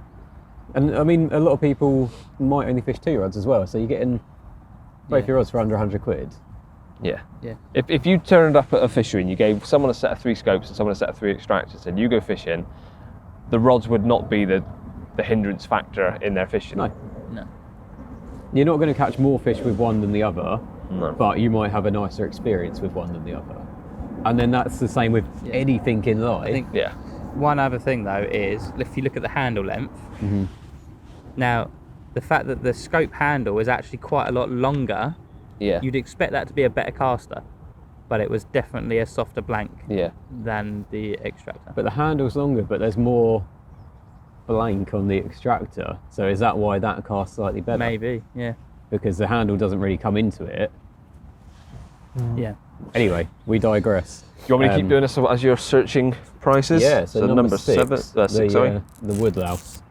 S3: And I mean, a lot of people might only fish 2 rods as well, so you're getting both
S2: Yeah.
S3: your rods for under 100 quid.
S1: Yeah.
S2: Yeah.
S1: If you turned up at a fishery and you gave someone a set of 3 scopes and someone a set of 3 extractors and you go fishing, the rods would not be the hindrance factor in their fishing.
S3: No.
S2: No.
S3: You're not going to catch more fish with one than the other,
S1: No.
S3: but you might have a nicer experience with one than the other. And then that's the same with
S2: Yeah.
S3: anything in life.
S2: I think
S1: Yeah.
S2: one other thing though is if you look at the handle length.
S3: Mm-hmm.
S2: Now, the fact that the scope handle is actually quite a lot longer,
S1: Yeah.
S2: you'd expect that to be a better caster, but it was definitely a softer blank
S1: Yeah.
S2: than the extractor.
S3: But the handle's longer, but there's more blank on the extractor. So is that why that casts slightly better?
S2: Maybe, yeah.
S3: Because the handle doesn't really come into it.
S2: Yeah.
S3: Anyway, we digress.
S1: You want me to keep doing this as you're searching prices?
S3: Yeah, so number 6,
S1: 6, sorry.
S3: The woodlouse.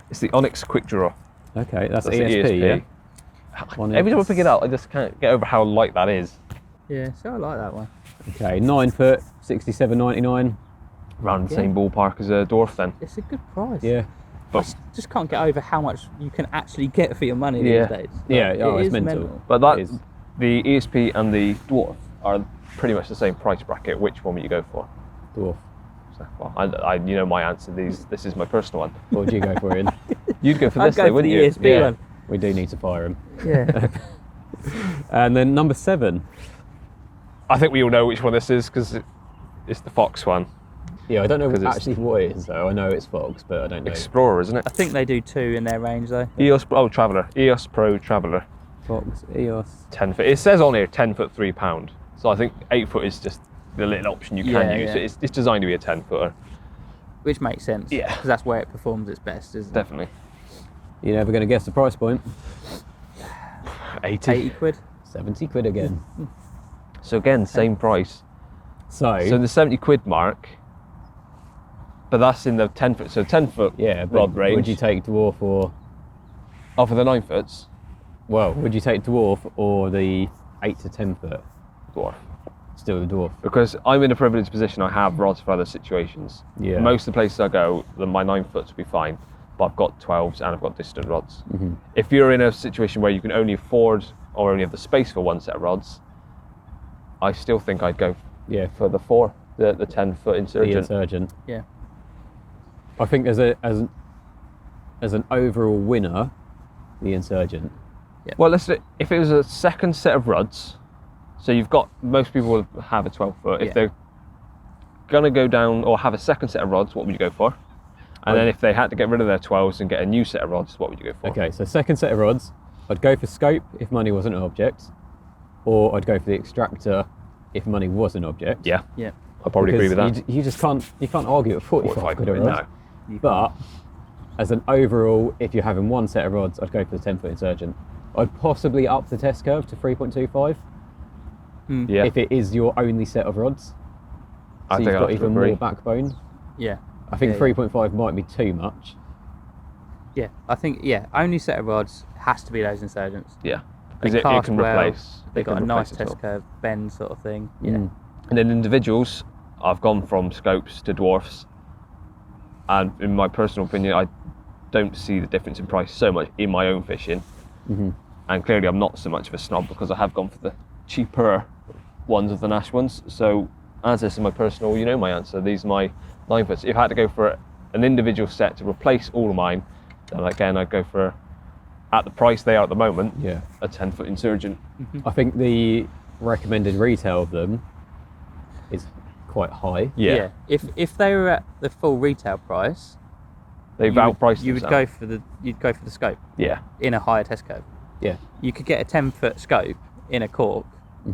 S1: It's the Onyx Quick Draw.
S3: Okay, that's
S1: the
S3: ESP, yeah?
S1: Every time I pick it up, I just can't get over how light that is.
S2: Yeah, so I like that one.
S3: Okay, 9-foot, 67.99.
S1: Around the
S2: Yeah.
S1: same ballpark as a dwarf then.
S2: It's a good price.
S3: Yeah,
S2: Just can't get over how much you can actually get for your money
S1: Yeah.
S2: these days.
S3: Yeah,
S2: Like,
S3: oh,
S2: it
S3: it's
S2: is
S3: mental.
S1: But that,
S3: It is.
S1: the ESP and the dwarf are pretty much the same price bracket. Which one would you go for?
S3: dwarf.
S1: So, well, I you know my answer. This is my personal one.
S3: What would you go for, Ian?
S1: You'd go for
S2: I'd
S1: this,
S2: go
S1: though,
S2: for
S1: wouldn't
S2: the
S1: you?
S2: ESP one.
S3: We do need to fire him.
S2: Yeah.
S3: And then number 7.
S1: I think we all know which one this is because it's the Fox one.
S3: Yeah, I don't know
S1: 'Cause it's-
S3: actually what it is though. I know it's Fox, but I don't know.
S1: Explorer, isn't it?
S2: I think they do 2 in their range though.
S1: Traveller. EOS Pro Traveller.
S3: Fox, EOS.
S1: 10 foot. It says on here 10 foot £3. So I think 8 foot is just the little option you can
S2: Yeah,
S1: use.
S2: yeah.
S1: It's designed to be a 10 footer.
S2: Which makes sense.
S1: Yeah.
S2: Because that's where it performs its best, isn't it?
S1: Definitely.
S3: You're never going to guess the price point.
S1: 80.
S2: 80 quid.
S3: 70 quid again.
S1: So again, same price.
S3: So
S1: the 70 quid mark, but that's in the 10 foot. So 10 foot
S3: yeah, but
S1: rod range.
S3: would you take dwarf or
S1: Oh, for the 9 foots?
S3: would you take dwarf or the 8 to 10 foot?
S1: Dwarf.
S3: Still the dwarf.
S1: Because I'm in a privileged position, I have rods for other situations.
S3: Yeah.
S1: Most of the places I go, my 9 foots will be fine. but I've got 12s and I've got distant rods. If you're in a situation where you can only afford or only have the space for one set of rods, I still think I'd go for the 4, the 10-foot Insurgent.
S3: The Insurgent.
S2: Yeah.
S3: I think as an overall winner, the Insurgent.
S2: Yeah.
S1: Well, if it was a second set of rods, so you've got, most people will have a 12-foot. If they're gonna go down or have a second set of rods, what would you go for? And then if they had to get rid of their 12s and get a new set of rods, what would you go for?
S3: Okay, so second set of rods, I'd go for scope if money wasn't an object, or I'd go for the extractor if money was an object.
S1: Yeah.
S2: Yeah.
S1: I probably agree with that.
S3: You just can't argue at 45 quid a rod.
S1: No.
S3: But as an overall, if you're having one set of rods, I'd go for the 10-foot Insurgent. I'd possibly up the test curve to 3.25
S1: Yeah.
S3: if it is your only set of rods.
S1: I
S3: So
S1: think
S3: you've
S1: I'd
S3: got
S1: have to
S3: even
S1: agree.
S3: more backbone.
S2: Yeah.
S3: I think
S2: Yeah,
S3: 3.5 might be too much.
S2: Yeah. I think, only set of rods has to be those Insurgents.
S1: Yeah.
S2: They
S1: Because it
S2: cast
S1: can
S2: well,
S1: replace.
S2: They
S1: it
S2: got
S1: can
S2: a nice
S1: replace
S2: test
S1: itself.
S2: curve bend sort of thing. Yeah.
S1: And then individuals, I've gone from scopes to dwarfs, and in my personal opinion, I don't see the difference in price so much in my own fishing. And clearly, I'm not so much of a snob because I have gone for the cheaper ones of the Nash ones. So, as this is my personal, you know my answer. These are my 9-foots. If I had to go for an individual set to replace all of mine, then again, I'd go for, at the price they are at the moment, a 10-foot Insurgent.
S3: I think the recommended retail of them is quite high.
S1: Yeah.
S2: If they were at the full retail price,
S1: They've
S2: you would-
S1: outpriced
S2: you would
S1: themselves.
S2: you'd go for the scope
S1: Yeah.
S2: in a higher test curve.
S3: Yeah.
S2: You could get a 10-foot scope in a cork,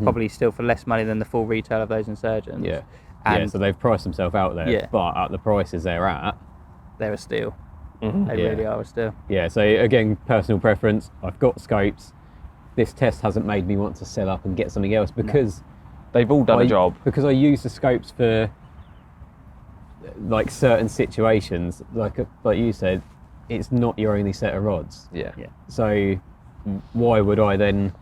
S2: probably still for less money than the full retail of those Insurgents.
S3: Yeah.
S2: And
S3: So they've priced themselves out there.
S2: Yeah.
S3: But at the prices they're at,
S2: they're a steal. They
S3: Yeah.
S2: really are a steal.
S3: yeah. So again, personal preference. I've got scopes. This test hasn't made me want to sell up and get something else because
S1: They've all done a job.
S3: Because I use the scopes for like certain situations, like you said, it's not your only set of rods.
S1: Yeah.
S3: So why would I then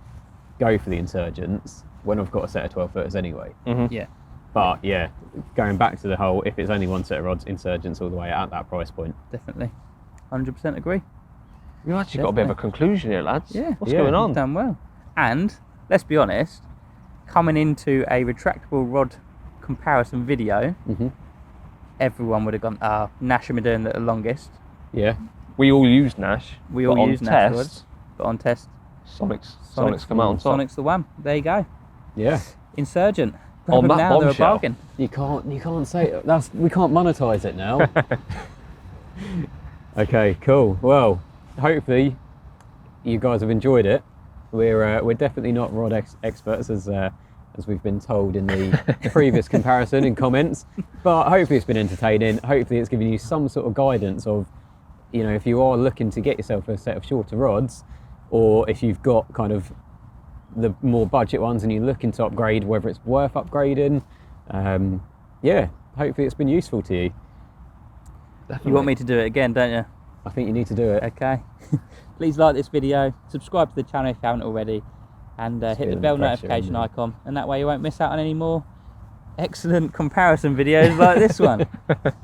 S3: go for the Insurgents when I've got a set of 12-footers anyway?
S2: Yeah.
S3: But yeah, going back to the whole, if it's only one set of rods, Insurgents all the way at that price point.
S2: Definitely. 100% agree.
S1: You've actually got a bit of a conclusion here, lads.
S2: Yeah.
S1: What's going on?
S2: You've done well. And let's be honest, coming into a retractable rod comparison video, everyone would have gone, Nash and Modern at the longest.
S3: Yeah.
S1: We all use Nash.
S2: We
S1: but
S2: all
S1: on
S2: use Nash
S1: test,
S2: rods, but on test,
S1: Sonic's come out on top.
S2: Sonic's the one. There you go.
S3: Yeah.
S2: Insurgent. Grab
S1: On
S2: them
S1: that
S2: now, they're a
S1: bombshell.
S2: bargain.
S3: You can't say we can't monetize it now. Okay, cool. Well, hopefully you guys have enjoyed it. We're definitely not rod experts as we've been told in the previous comparison in comments, but hopefully it's been entertaining. Hopefully it's given you some sort of guidance of, you know, if you are looking to get yourself a set of shorter rods, or if you've got kind of the more budget ones and you're looking to upgrade, whether it's worth upgrading. Yeah, hopefully it's been useful to you.
S2: You want me to do it again, don't you?
S3: I think you need to do it.
S2: Okay. Please like this video, subscribe to the channel if you haven't already, and hit the
S3: feeling
S2: bell
S3: pressure,
S2: notification
S3: isn't it?
S2: icon, and that way you won't miss out on any more excellent comparison videos like this one.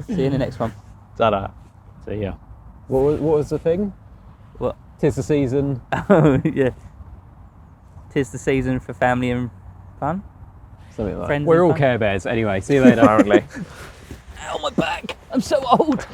S2: See you in the next one.
S1: Ta-da.
S3: See ya. What was the thing?
S2: What?
S3: 'Tis the season.
S2: Oh, yeah. 'Tis the season for family and fun.
S3: Something like
S2: Friends
S3: that. We're
S2: and
S3: all
S2: fun.
S3: Care Bears. Anyway, see you later.
S1: Apparently.
S2: Ow, my back! I'm so old!